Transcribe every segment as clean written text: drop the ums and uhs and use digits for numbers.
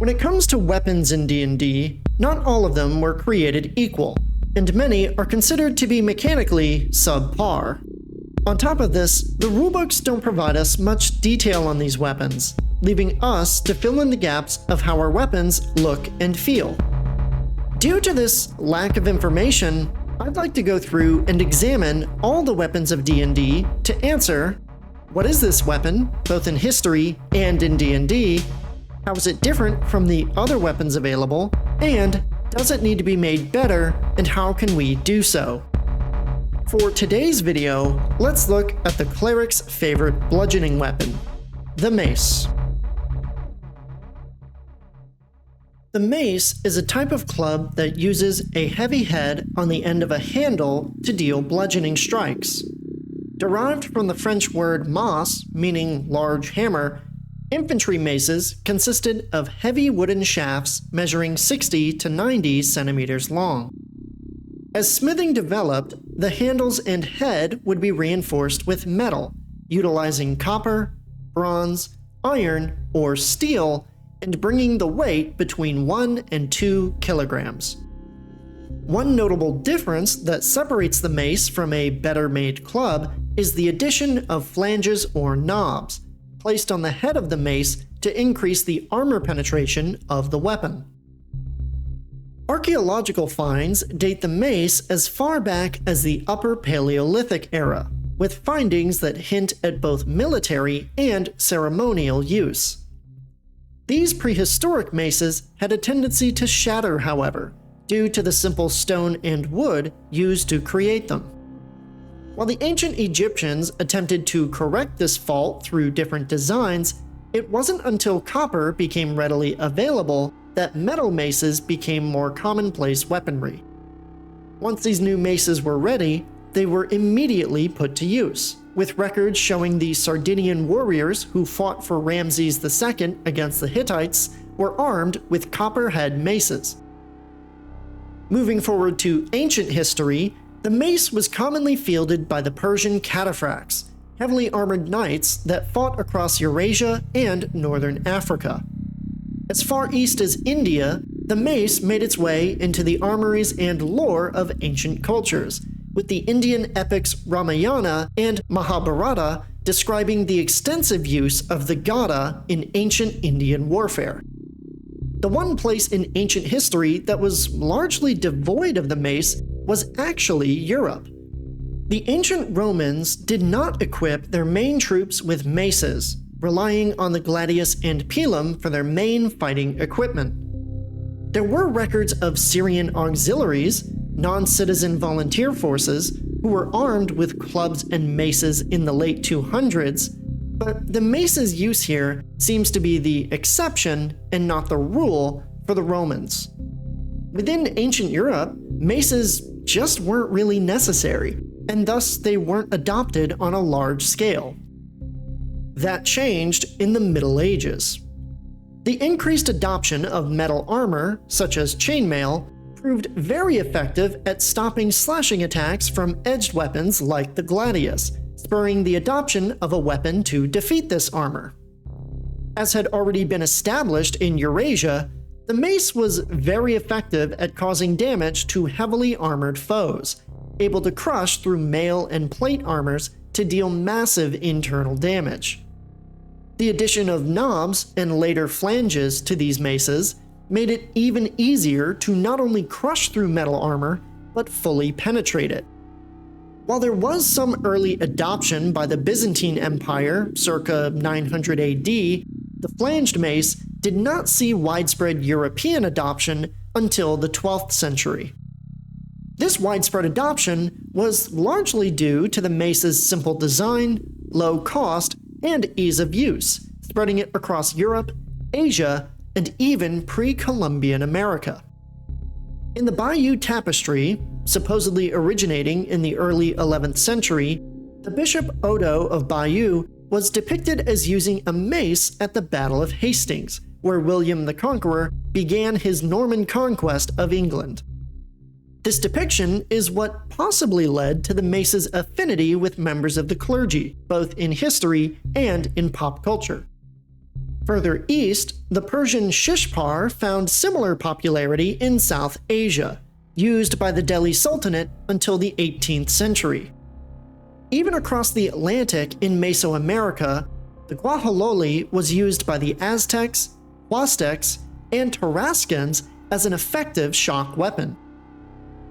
When it comes to weapons in D&D, not all of them were created equal, and many are considered to be mechanically subpar. On top of this, the rulebooks don't provide us much detail on these weapons, leaving us to fill in the gaps of how our weapons look and feel. Due to this lack of information, I'd like to go through and examine all the weapons of D&D to answer, what is this weapon, both in history and in D&D? How is it different from the other weapons available? And does it need to be made better, and how can we do so? For today's video, let's look at the cleric's favorite bludgeoning weapon, the mace. The mace is a type of club that uses a heavy head on the end of a handle to deal bludgeoning strikes. Derived from the French word mace, meaning large hammer, infantry maces consisted of heavy wooden shafts measuring 60 to 90 centimeters long. As smithing developed, the handles and head would be reinforced with metal, utilizing copper, bronze, iron, or steel, and bringing the weight between 1 and 2 kilograms. One notable difference that separates the mace from a better-made club is the addition of flanges or knobs, placed on the head of the mace to increase the armor penetration of the weapon. Archaeological finds date the mace as far back as the Upper Paleolithic era, with findings that hint at both military and ceremonial use. These prehistoric maces had a tendency to shatter, however, due to the simple stone and wood used to create them. While the ancient Egyptians attempted to correct this fault through different designs, it wasn't until copper became readily available that metal maces became more commonplace weaponry. Once these new maces were ready, they were immediately put to use, with records showing the Sardinian warriors who fought for Ramses II against the Hittites were armed with copper-head maces. Moving forward to ancient history, the mace was commonly fielded by the Persian cataphracts, heavily armored knights that fought across Eurasia and northern Africa. As far east as India, the mace made its way into the armories and lore of ancient cultures, with the Indian epics Ramayana and Mahabharata describing the extensive use of the gada in ancient Indian warfare. The one place in ancient history that was largely devoid of the mace was actually Europe. The ancient Romans did not equip their main troops with maces, relying on the gladius and pilum for their main fighting equipment. There were records of Syrian auxiliaries, non-citizen volunteer forces, who were armed with clubs and maces in the late 200s, but the mace's use here seems to be the exception and not the rule for the Romans. Within ancient Europe, maces just weren't really necessary, and thus they weren't adopted on a large scale. That changed in the Middle Ages. The increased adoption of metal armor, such as chainmail, proved very effective at stopping slashing attacks from edged weapons like the gladius, spurring the adoption of a weapon to defeat this armor. As had already been established in Eurasia, the mace was very effective at causing damage to heavily armored foes, able to crush through mail and plate armors to deal massive internal damage. The addition of knobs and later flanges to these maces made it even easier to not only crush through metal armor, but fully penetrate it. While there was some early adoption by the Byzantine Empire circa 900 AD, the flanged mace did not see widespread European adoption until the 12th century. This widespread adoption was largely due to the mace's simple design, low cost, and ease of use, spreading it across Europe, Asia, and even pre-Columbian America. In the Bayeux Tapestry, supposedly originating in the early 11th century, the Bishop Odo of Bayeux was depicted as using a mace at the Battle of Hastings, where William the Conqueror began his Norman conquest of England. This depiction is what possibly led to the mace's affinity with members of the clergy, both in history and in pop culture. Further east, the Persian shishpar found similar popularity in South Asia, used by the Delhi Sultanate until the 18th century. Even across the Atlantic in Mesoamerica, the guajololi was used by the Aztecs, Huastecs, and Tarascans as an effective shock weapon.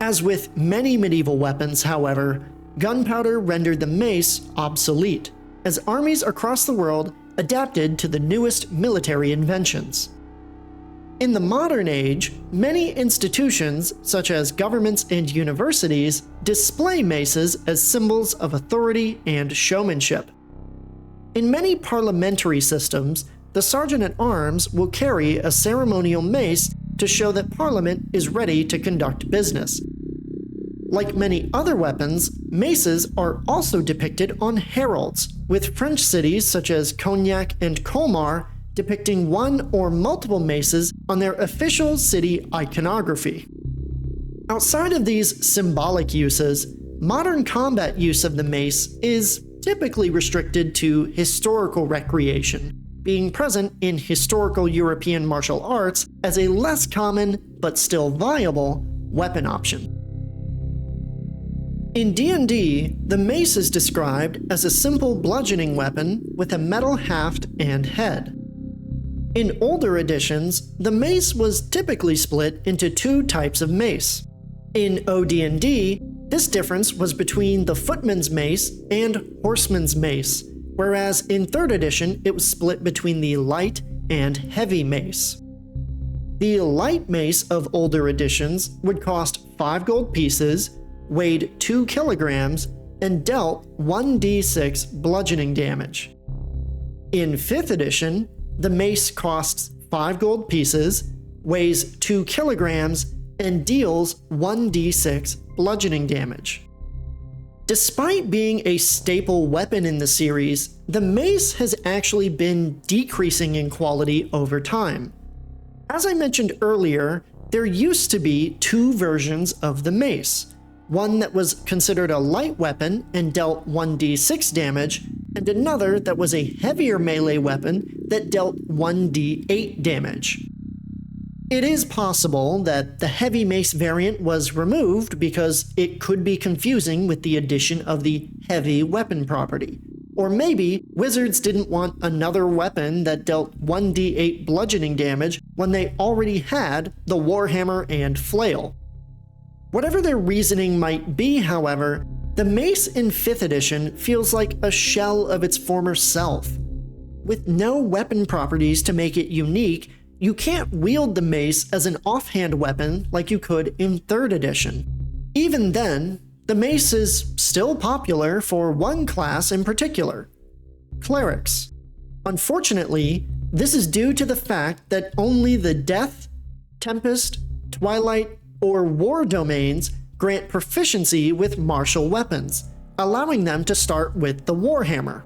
As with many medieval weapons, however, gunpowder rendered the mace obsolete, as armies across the world adapted to the newest military inventions. In the modern age, many institutions, such as governments and universities, display maces as symbols of authority and showmanship. In many parliamentary systems, the sergeant-at-arms will carry a ceremonial mace to show that Parliament is ready to conduct business. Like many other weapons, maces are also depicted on heralds, with French cities such as Cognac and Colmar depicting one or multiple maces on their official city iconography. Outside of these symbolic uses, modern combat use of the mace is typically restricted to historical recreation, being present in historical European martial arts as a less common, but still viable, weapon option. In D&D, the mace is described as a simple bludgeoning weapon with a metal haft and head. In older editions, the mace was typically split into two types of mace. In OD&D, this difference was between the footman's mace and horseman's mace, whereas in 3rd edition it was split between the light and heavy mace. The light mace of older editions would cost 5 gold pieces, weighed 2 kilograms, and dealt 1d6 bludgeoning damage. In 5th edition, the mace costs 5 gold pieces, weighs 2 kilograms, and deals 1d6 bludgeoning damage. Despite being a staple weapon in the series, the mace has actually been decreasing in quality over time. As I mentioned earlier, there used to be 2 versions of the mace, one that was considered a light weapon and dealt 1d6 damage, and another that was a heavier melee weapon that dealt 1d8 damage. It is possible that the heavy mace variant was removed because it could be confusing with the addition of the heavy weapon property. Or maybe Wizards didn't want another weapon that dealt 1d8 bludgeoning damage when they already had the Warhammer and Flail. Whatever their reasoning might be, however, the mace in 5th edition feels like a shell of its former self. With no weapon properties to make it unique, you can't wield the mace as an offhand weapon like you could in 3rd edition. Even then, the mace is still popular for one class in particular: clerics. Unfortunately, this is due to the fact that only the Death, Tempest, Twilight, or War domains grant proficiency with martial weapons, allowing them to start with the Warhammer.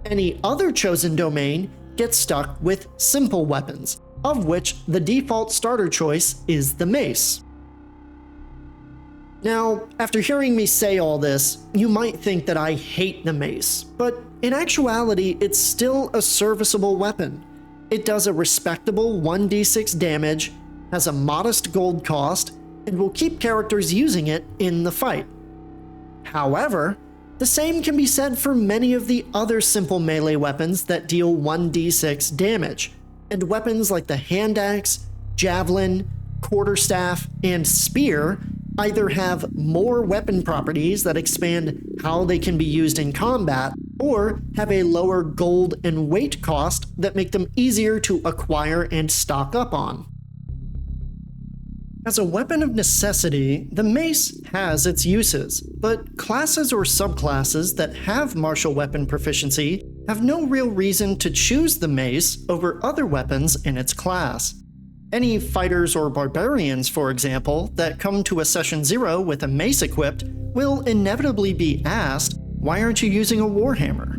Any other chosen domain gets stuck with simple weapons, of which the default starter choice is the mace. Now, after hearing me say all this, you might think that I hate the mace, but in actuality, it's still a serviceable weapon. It does a respectable 1d6 damage, has a modest gold cost, and will keep characters using it in the fight. However, the same can be said for many of the other simple melee weapons that deal 1d6 damage, and weapons like the hand axe, javelin, quarterstaff, and spear either have more weapon properties that expand how they can be used in combat, or have a lower gold and weight cost that make them easier to acquire and stock up on. As a weapon of necessity, the mace has its uses, but classes or subclasses that have martial weapon proficiency have no real reason to choose the mace over other weapons in its class. Any fighters or barbarians, for example, that come to a session 0 with a mace equipped will inevitably be asked, "Why aren't you using a warhammer?"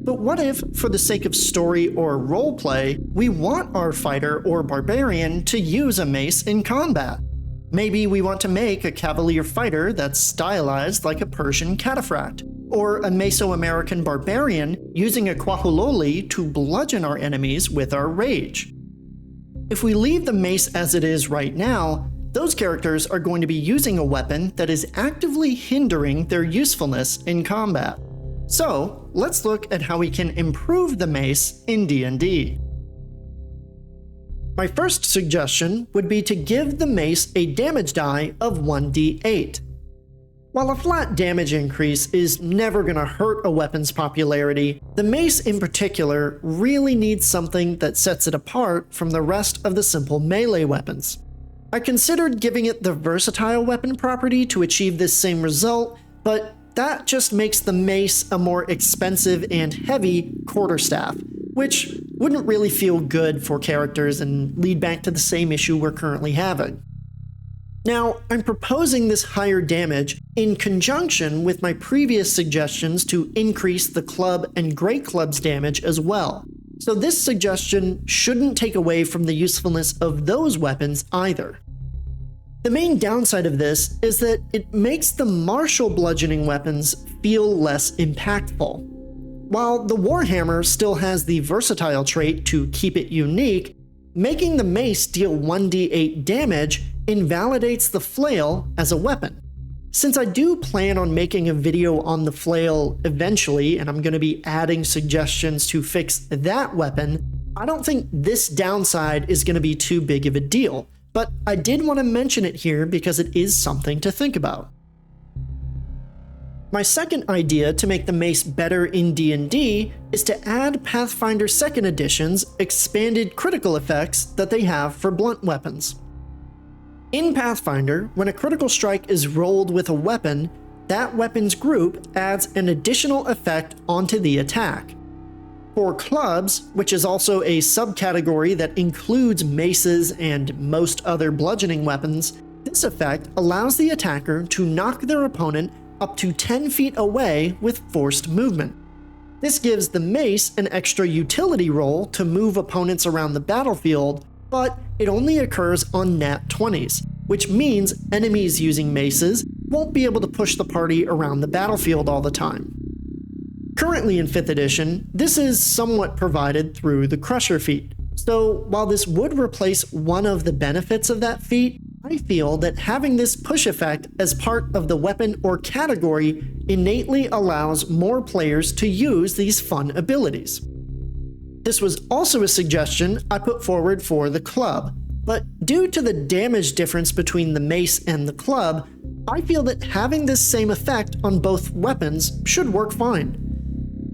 But what if, for the sake of story or roleplay, we want our fighter or barbarian to use a mace in combat? Maybe we want to make a cavalier fighter that's stylized like a Persian cataphract, or a Mesoamerican barbarian using a kwahuloli to bludgeon our enemies with our rage. If we leave the mace as it is right now, those characters are going to be using a weapon that is actively hindering their usefulness in combat. So, let's look at how we can improve the mace in D&D. My first suggestion would be to give the mace a damage die of 1d8. While a flat damage increase is never going to hurt a weapon's popularity, the mace in particular really needs something that sets it apart from the rest of the simple melee weapons. I considered giving it the versatile weapon property to achieve this same result, but that just makes the mace a more expensive and heavy quarterstaff, which wouldn't really feel good for characters and lead back to the same issue we're currently having. Now, I'm proposing this higher damage in conjunction with my previous suggestions to increase the club and great club's damage as well. So this suggestion shouldn't take away from the usefulness of those weapons either. The main downside of this is that it makes the martial bludgeoning weapons feel less impactful. While the Warhammer still has the versatile trait to keep it unique, making the mace deal 1d8 damage invalidates the flail as a weapon. Since I do plan on making a video on the flail eventually, and I'm going to be adding suggestions to fix that weapon, I don't think this downside is going to be too big of a deal, but I did want to mention it here because it is something to think about. My second idea to make the mace better in D&D is to add Pathfinder 2nd Edition's expanded critical effects that they have for blunt weapons. In Pathfinder, when a critical strike is rolled with a weapon, that weapon's group adds an additional effect onto the attack. For clubs, which is also a subcategory that includes maces and most other bludgeoning weapons, this effect allows the attacker to knock their opponent up to 10 feet away with forced movement. This gives the mace an extra utility roll to move opponents around the battlefield, but it only occurs on nat 20s, which means enemies using maces won't be able to push the party around the battlefield all the time. Currently in 5th edition, this is somewhat provided through the Crusher feat, so while this would replace one of the benefits of that feat, I feel that having this push effect as part of the weapon or category innately allows more players to use these fun abilities. This was also a suggestion I put forward for the club, but due to the damage difference between the mace and the club, I feel that having this same effect on both weapons should work fine.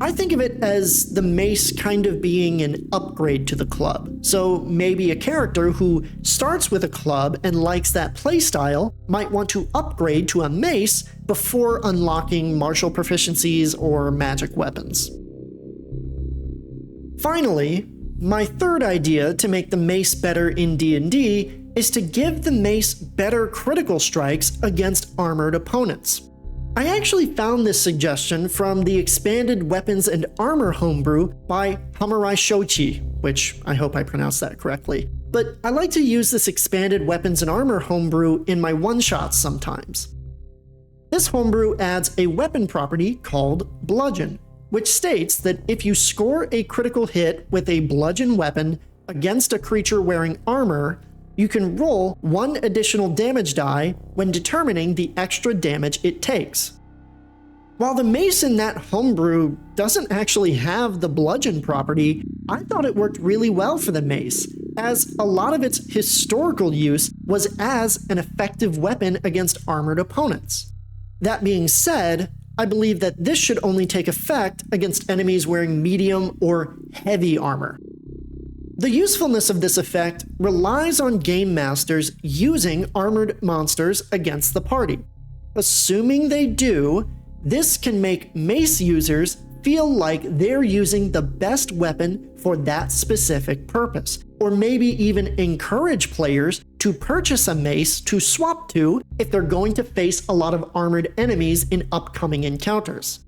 I think of it as the mace kind of being an upgrade to the club, so maybe a character who starts with a club and likes that playstyle might want to upgrade to a mace before unlocking martial proficiencies or magic weapons. Finally, my third idea to make the mace better in D&D is to give the mace better critical strikes against armored opponents. I actually found this suggestion from the expanded Weapons and Armor Homebrew by haimurashoichi, which I hope I pronounced that correctly. But I like to use this expanded Weapons and Armor Homebrew in my one-shots sometimes. This homebrew adds a weapon property called Bludgeon, which states that if you score a critical hit with a bludgeon weapon against a creature wearing armor, you can roll one additional damage die when determining the extra damage it takes. While the mace in that homebrew doesn't actually have the bludgeon property, I thought it worked really well for the mace, as a lot of its historical use was as an effective weapon against armored opponents. That being said, I believe that this should only take effect against enemies wearing medium or heavy armor. The usefulness of this effect relies on game masters using armored monsters against the party. Assuming they do, this can make mace users feel like they're using the best weapon for that specific purpose, or maybe even encourage players to purchase a mace to swap to if they're going to face a lot of armored enemies in upcoming encounters.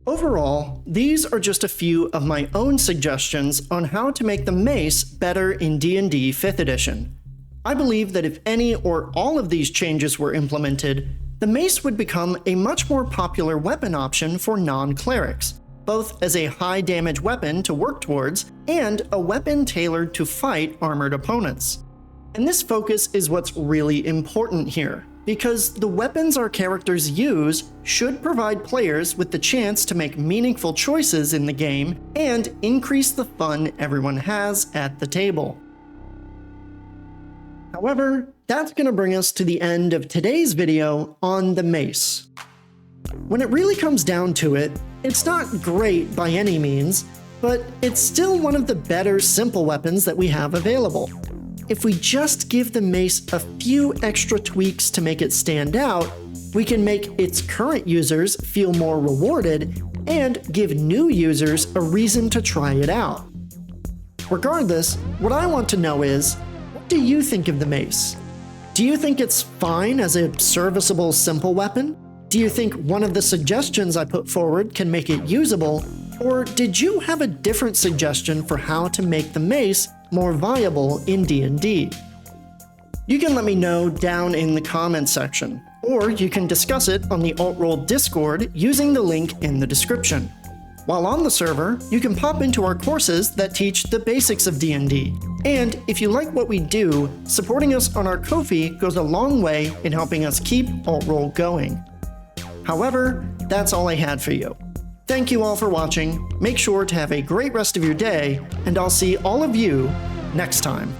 Overall, these are just a few of my own suggestions on how to make the mace better in D&D 5th edition. I believe that if any or all of these changes were implemented, the mace would become a much more popular weapon option for non-clerics, both as a high damage weapon to work towards, and a weapon tailored to fight armored opponents. And this focus is what's really important here, because the weapons our characters use should provide players with the chance to make meaningful choices in the game and increase the fun everyone has at the table. However, that's going to bring us to the end of today's video on the mace. When it really comes down to it, it's not great by any means, but it's still one of the better simple weapons that we have available. If we just give the mace a few extra tweaks to make it stand out, we can make its current users feel more rewarded and give new users a reason to try it out. Regardless, what I want to know is, what do you think of the mace? Do you think it's fine as a serviceable simple weapon? Do you think one of the suggestions I put forward can make it usable? Or did you have a different suggestion for how to make the mace more viable in D&D? You can let me know down in the comments section, or you can discuss it on the Alt-Roll Discord using the link in the description. While on the server, you can pop into our courses that teach the basics of D&D. And if you like what we do, supporting us on our Ko-fi goes a long way in helping us keep Alt-Roll going. However, that's all I had for you. Thank you all for watching, make sure to have a great rest of your day, and I'll see all of you next time.